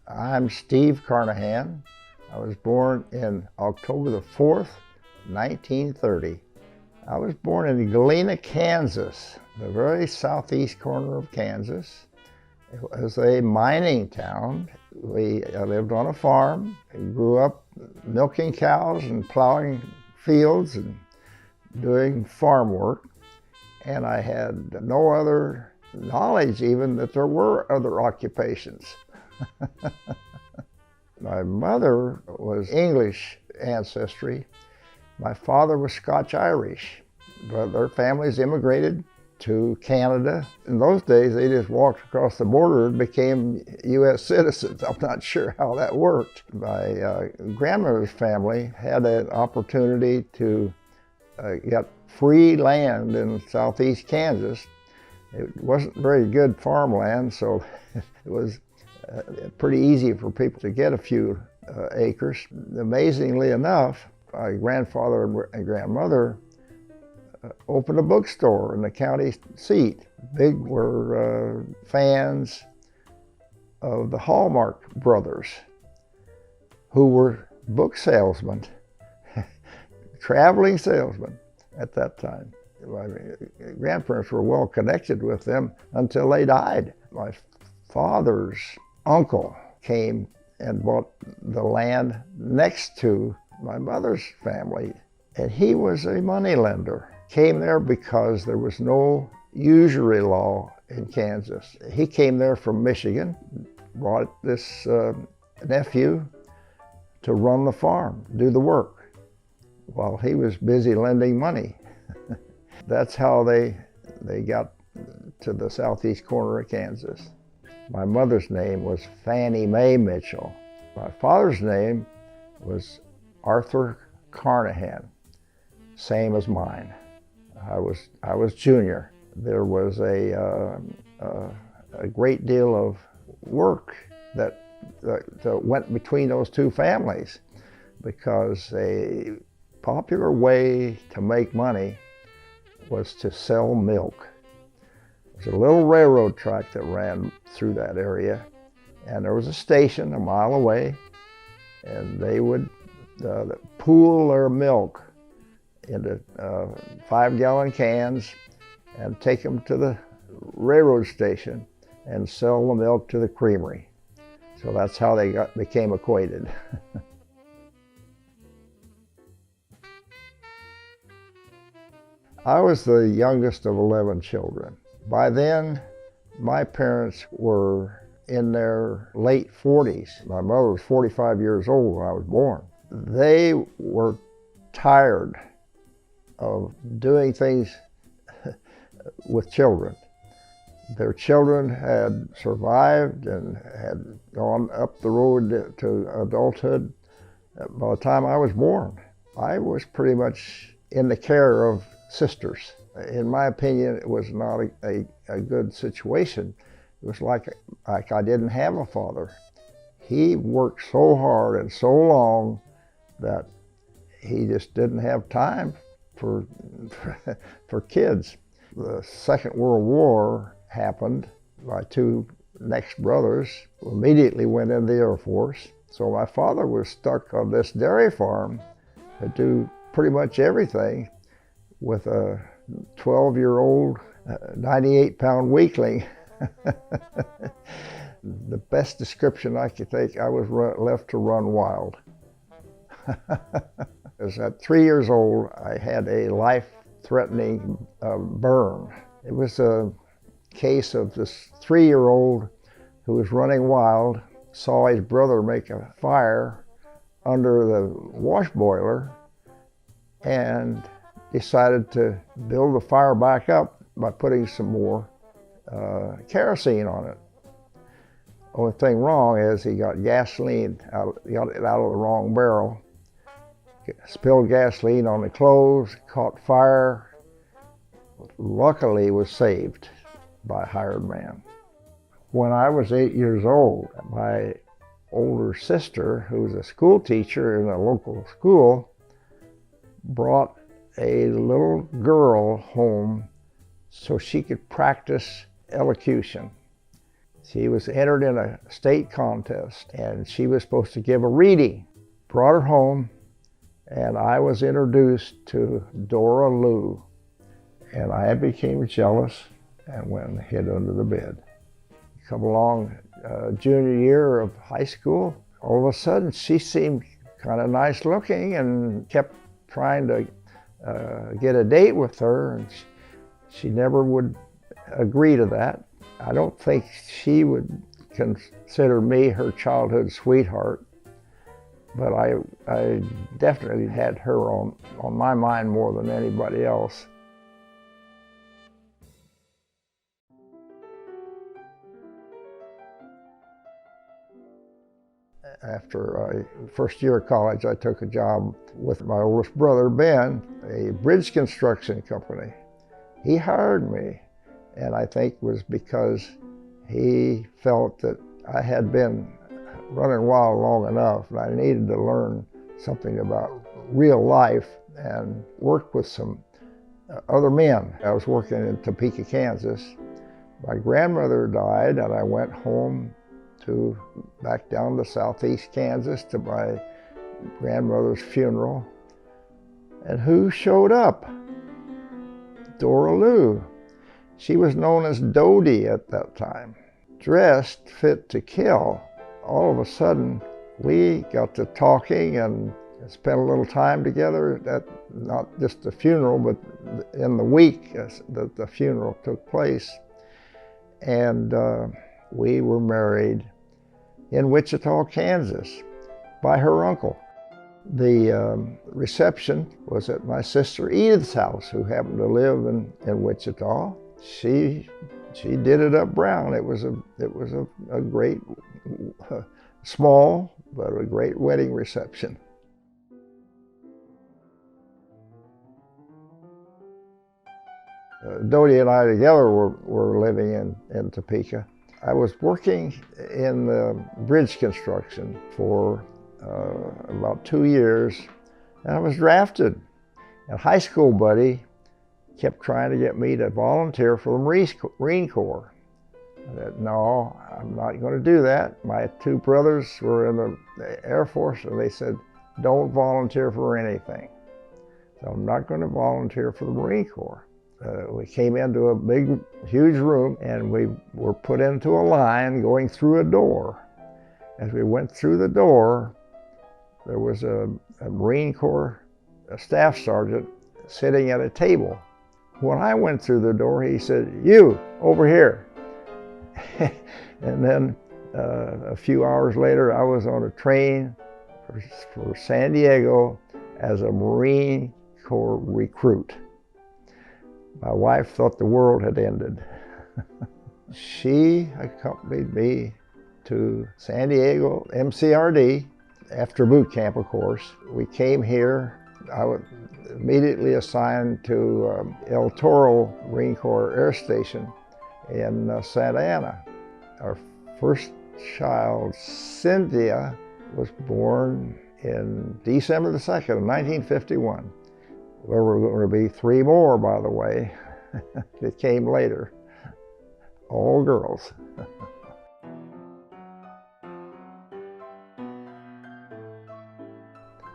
I'm Steve Carnahan. I was born in October the 4th, 1930. I was born in Galena, Kansas, the very southeast corner of Kansas. It was a mining town. I lived on a farm. I grew up milking cows and plowing fields and doing farm work. And I had no other knowledge even that there were other occupations. My mother was English ancestry. My father was Scotch-Irish, but their families immigrated to Canada. In those days, they just walked across the border and became U.S. citizens. I'm not sure how that worked. My grandmother's family had an opportunity to get free land in southeast Kansas. It wasn't very good farmland, so it was pretty easy for people to get a few acres. Amazingly enough, my grandfather and grandmother opened a bookstore in the county seat. Big were fans of the Hallmark brothers, who were book salesmen, traveling salesmen at that time. My grandparents were well connected with them until they died. My father's uncle came and bought the land next to my mother's family, and he was a moneylender. Came there because there was no usury law in Kansas. He came there from Michigan, brought this nephew to run the farm, do the work, while he was busy lending money. That's how they got to the southeast corner of Kansas. My mother's name was Fannie Mae Mitchell. My father's name was Arthur Carnahan, same as mine. I was junior. There was a great deal of work that went between those two families, because a popular way to make money was to sell milk. There was a little railroad track that ran through that area, and there was a station a mile away, and they would pool their milk into 5-gallon cans and take them to the railroad station and sell the milk to the creamery. So that's how they became acquainted. I was the youngest of 11 children. By then, my parents were in their late 40s. My mother was 45 years old when I was born. They were tired of doing things with children. Their children had survived and had gone up the road to adulthood by the time I was born. I was pretty much in the care of sisters. In my opinion, it was not a good situation. It was like I didn't have a father. He worked so hard and so long that he just didn't have time for kids. The Second World War happened. My two next brothers immediately went in the Air Force. So my father was stuck on this dairy farm to do pretty much everything with a 12-year-old, 98-pound weakling. The best description I could think, I was left to run wild. At 3 years old, I had a life-threatening burn. It was a case of this 3-year-old who was running wild, saw his brother make a fire under the wash boiler, and decided to build the fire back up by putting some more kerosene on it. Only thing wrong is he got gasoline, got it out of the wrong barrel, spilled gasoline on the clothes, caught fire. Luckily was saved by a hired man. When I was 8 years old, my older sister, who was a school teacher in a local school, brought a little girl home so she could practice elocution. She was entered in a state contest, and she was supposed to give a reading. Brought her home, and I was introduced to Dora Lou, and I became jealous and went and hid under the bed. Come along junior year of high school, all of a sudden she seemed kind of nice looking and kept trying to get a date with her, and she never would agree to that. I don't think she would consider me her childhood sweetheart, but I definitely had her on my mind more than anybody else. After first year of college, I took a job with my oldest brother, Ben, a bridge construction company. He hired me, and I think it was because he felt that I had been running wild long enough and I needed to learn something about real life and work with some other men. I was working in Topeka, Kansas. My grandmother died, and I went home back down to southeast Kansas to my grandmother's funeral. And who showed up? Dora Lou. She was known as Dodie at that time. Dressed fit to kill. All of a sudden, we got to talking and spent a little time together at not just the funeral, but in the week that the funeral took place. And we were married in Wichita, Kansas, by her uncle. The reception was at my sister Edith's house, who happened to live in Wichita. She did it up brown. It was a great, small, but a great wedding reception. Dodie and I together were living in Topeka. I was working in bridge construction for about 2 years, and I was drafted. A high school buddy kept trying to get me to volunteer for the Marine Corps. I said, no, I'm not going to do that. My two brothers were in the Air Force, and they said, don't volunteer for anything. So I'm not going to volunteer for the Marine Corps. We came into a big, huge room, and we were put into a line going through a door. As we went through the door, there was a Marine Corps staff sergeant sitting at a table. When I went through the door, he said, "You, over here." And then a few hours later, I was on a train for San Diego as a Marine Corps recruit. My wife thought the world had ended. She accompanied me to San Diego, MCRD, after boot camp, of course. We came here. I was immediately assigned to El Toro Marine Corps Air Station in Santa Ana. Our first child, Cynthia, was born in December the 2nd, 1951. There were going to be 3 more, by the way. It came later. All girls.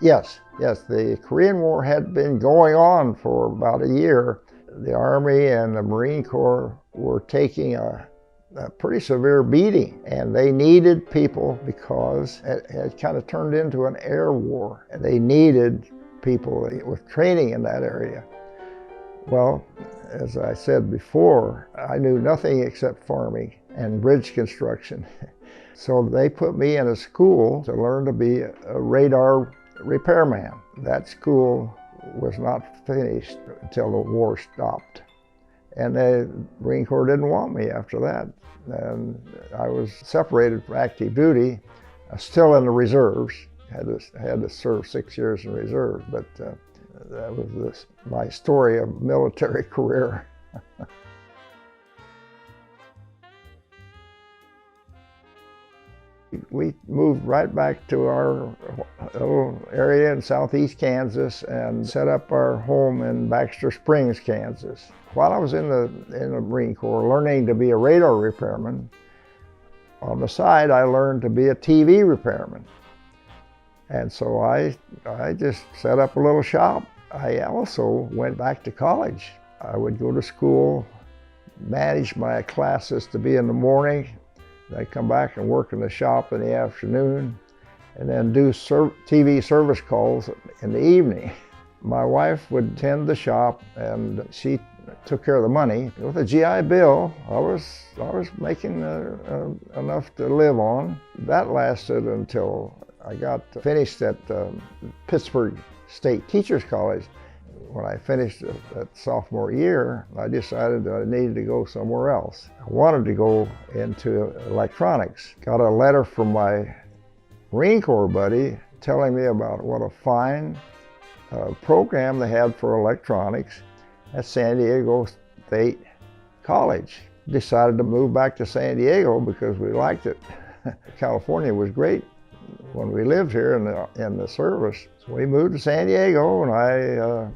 Yes, the Korean War had been going on for about a year. The Army and the Marine Corps were taking a pretty severe beating, and they needed people because it had kind of turned into an air war, and they needed people with training in that area. Well, as I said before, I knew nothing except farming and bridge construction. So they put me in a school to learn to be a radar repairman. That school was not finished until the war stopped. And the Marine Corps didn't want me after that. And I was separated from active duty, still in the reserves. Had to serve 6 years in reserve, but that was my story of military career. We moved right back to our little area in southeast Kansas and set up our home in Baxter Springs, Kansas. While I was in the Marine Corps learning to be a radar repairman, on the side, I learned to be a TV repairman. And so I just set up a little shop. I also went back to college. I would go to school, manage my classes to be in the morning. I'd come back and work in the shop in the afternoon, and then do TV service calls in the evening. My wife would tend the shop, and she took care of the money. With a GI Bill, I was making enough to live on. That lasted until I got finished at Pittsburgh State Teachers College. When I finished that sophomore year, I decided that I needed to go somewhere else. I wanted to go into electronics. Got a letter from my Marine Corps buddy telling me about what a fine program they had for electronics at San Diego State College. Decided to move back to San Diego because we liked it. California was great when we lived here in the service. So we moved to San Diego, and I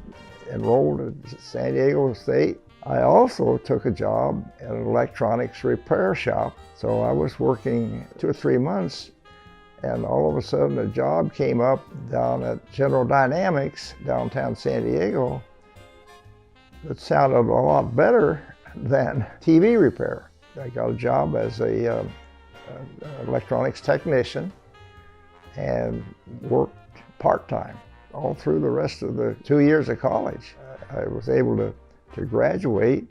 enrolled at San Diego State. I also took a job at an electronics repair shop. So I was working 2 or 3 months, and all of a sudden a job came up down at General Dynamics, downtown San Diego, that sounded a lot better than TV repair. I got a job as a electronics technician and worked part-time all through the rest of the 2 years of college. I was able to graduate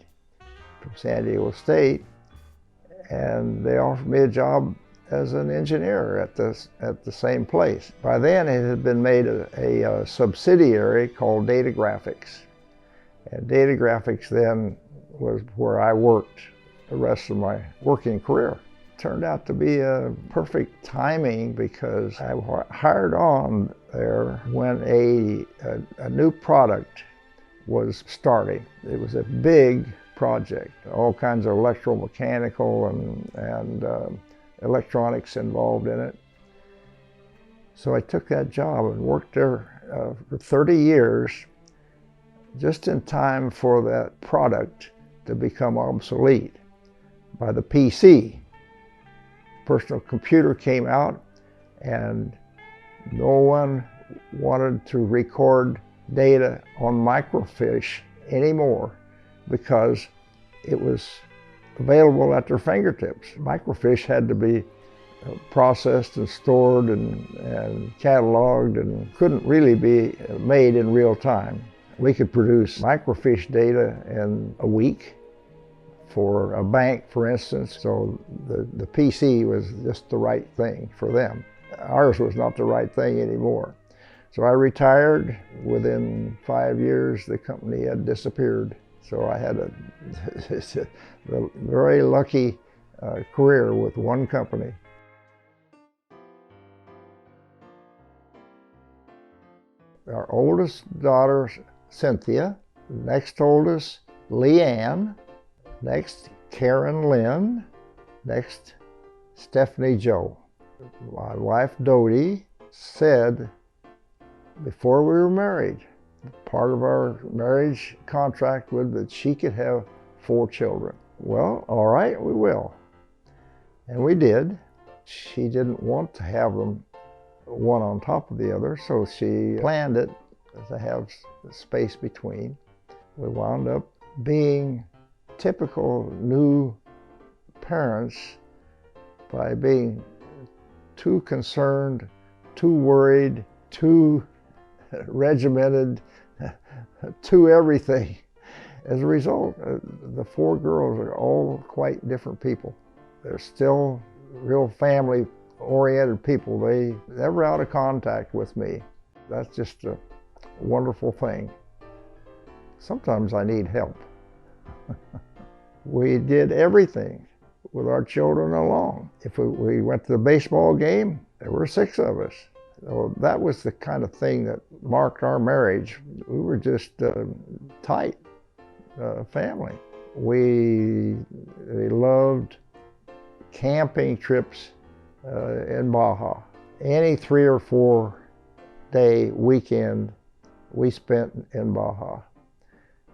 from San Diego State, and they offered me a job as an engineer at the same place. By then it had been made a subsidiary called Data Graphics. And Data Graphics then was where I worked the rest of my working career. Turned out to be a perfect timing because I hired on there when a new product was starting. It was a big project, all kinds of electromechanical and electronics involved in it. So I took that job and worked there for 30 years, just in time for that product to become obsolete by the PC. Personal computer came out, and no one wanted to record data on microfiche anymore because it was available at their fingertips. Microfiche had to be processed and stored and cataloged and couldn't really be made in real time. We could produce microfiche data in a week for a bank, for instance, so the PC was just the right thing for them. Ours was not the right thing anymore. So I retired. Within 5 years, the company had disappeared. So I had a very lucky career with one company. Our oldest daughter, Cynthia, next oldest, Leanne, next, Karen Lynn, next, Stephanie Joe. My wife, Dodie, said before we were married, part of our marriage contract was that she could have 4 children. Well, all right, we will. And we did. She didn't want to have them one on top of the other, so she planned it to have space between. We wound up being typical new parents by being too concerned, too worried, too regimented, too everything. As a result, the 4 girls are all quite different people. They're still real family-oriented people. They never out of contact with me. That's just a wonderful thing. Sometimes I need help. We did everything with our children along. If we went to the baseball game, there were 6 of us. So that was the kind of thing that marked our marriage. We were just a tight family. We loved camping trips in Baja. Any 3 or 4 day weekend we spent in Baja.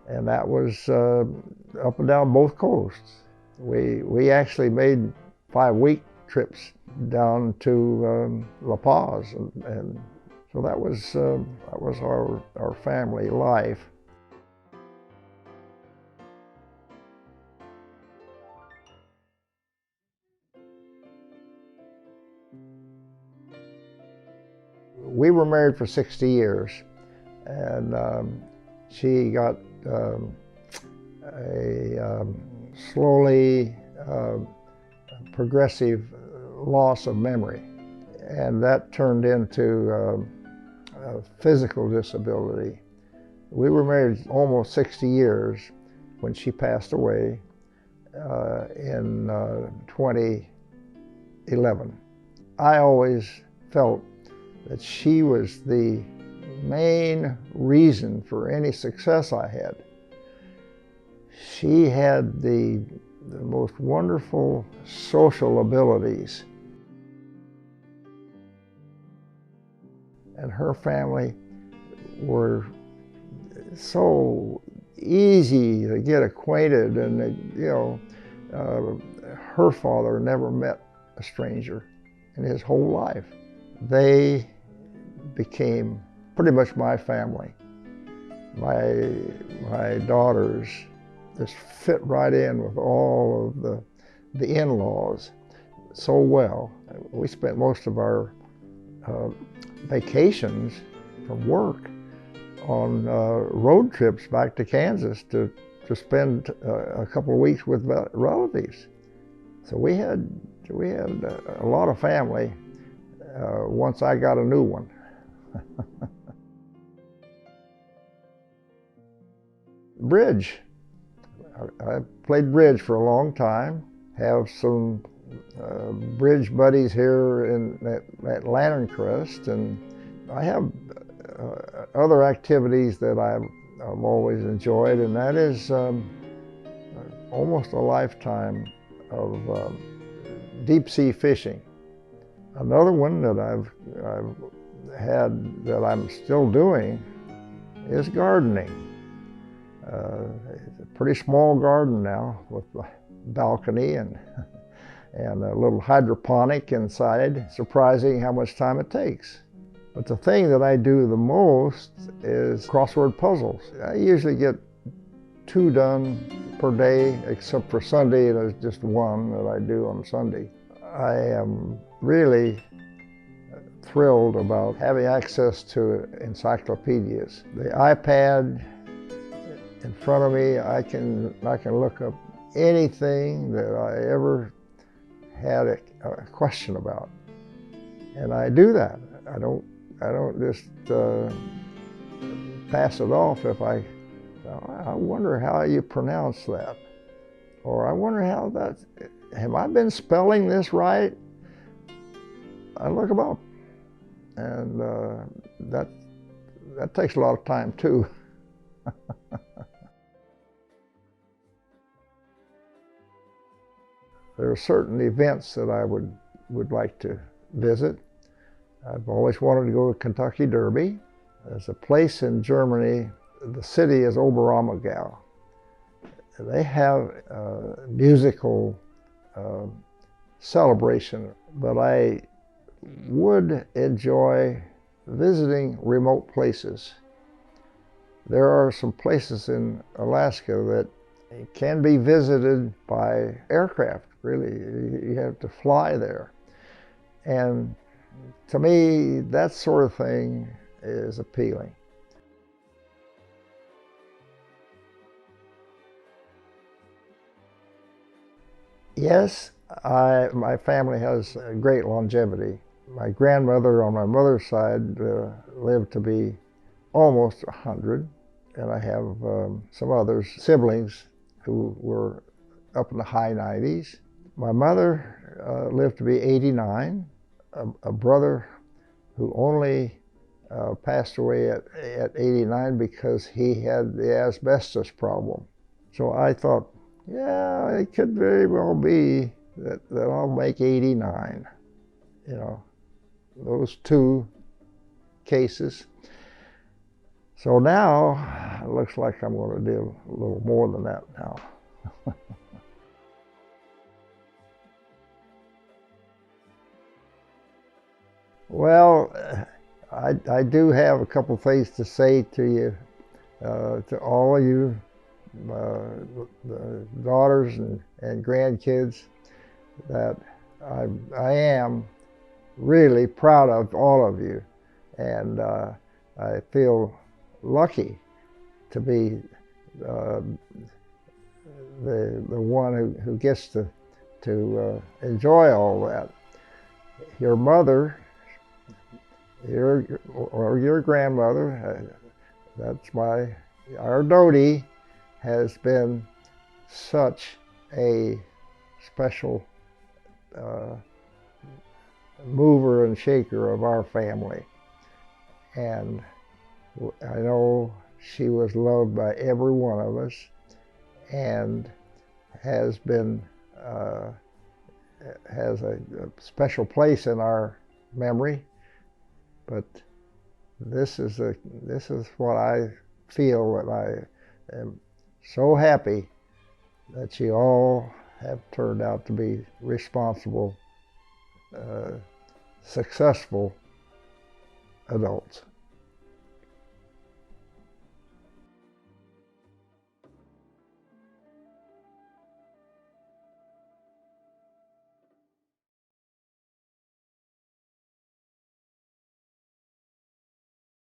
And that was up and down both coasts. We actually made 5-week trips down to La Paz, and so that was our family life. We were married for 60 years, and she got a slowly progressive loss of memory, and that turned into a physical disability. We were married almost 60 years when she passed away in 2011. I always felt that she was the main reason for any success I had. She had the most wonderful social abilities, and her family were so easy to get acquainted, and her father never met a stranger in his whole life. They became pretty much my family. My daughters just fit right in with all of the in-laws so well. We spent most of our vacations from work on road trips back to Kansas to spend a couple of weeks with relatives. So we had a lot of family once I got a new one. Bridge. I played bridge for a long time. Have some bridge buddies here at Lantern Crest, and I have other activities that I've always enjoyed, and that is almost a lifetime of deep sea fishing. Another one that I've had that I'm still doing is gardening. It's a pretty small garden now with a balcony and a little hydroponic inside. Surprising how much time it takes. But the thing that I do the most is crossword puzzles. I usually get 2 done per day, except for Sunday. There's just 1 that I do on Sunday. I am really thrilled about having access to encyclopedias. The iPad in front of me, I can look up anything that I ever had a question about, and I do that. I don't just pass it off if I wonder how you pronounce that, or I wonder how that, have I been spelling this right? I look them up, and that takes a lot of time too. There are certain events that I would like to visit. I've always wanted to go to Kentucky Derby. There's a place in Germany, the city is Oberammergau. They have a musical celebration, but I would enjoy visiting remote places. There are some places in Alaska that can be visited by aircraft, really. You have to fly there. And to me, that sort of thing is appealing. Yes, my family has great longevity. My grandmother on my mother's side lived to be almost 100, and I have some other siblings who were up in the high 90s. My mother lived to be 89, a brother who only passed away at 89 because he had the asbestos problem. So I thought, yeah, it could very well be that I'll make 89, you know, those 2 cases. So now, it looks like I'm going to do a little more than that now. Well, I do have a couple things to say to you, to all of you, the daughters and grandkids, that I am really proud of all of you, and I feel lucky to be uh, the one who gets to enjoy all that. Your mother, your grandmother, that's our Dodie, has been such a special uh, mover and shaker of our family. And I know she was loved by every one of us and has been has a special place in our memory. But this is what I feel, that I am so happy that you all have turned out to be responsible, successful adults.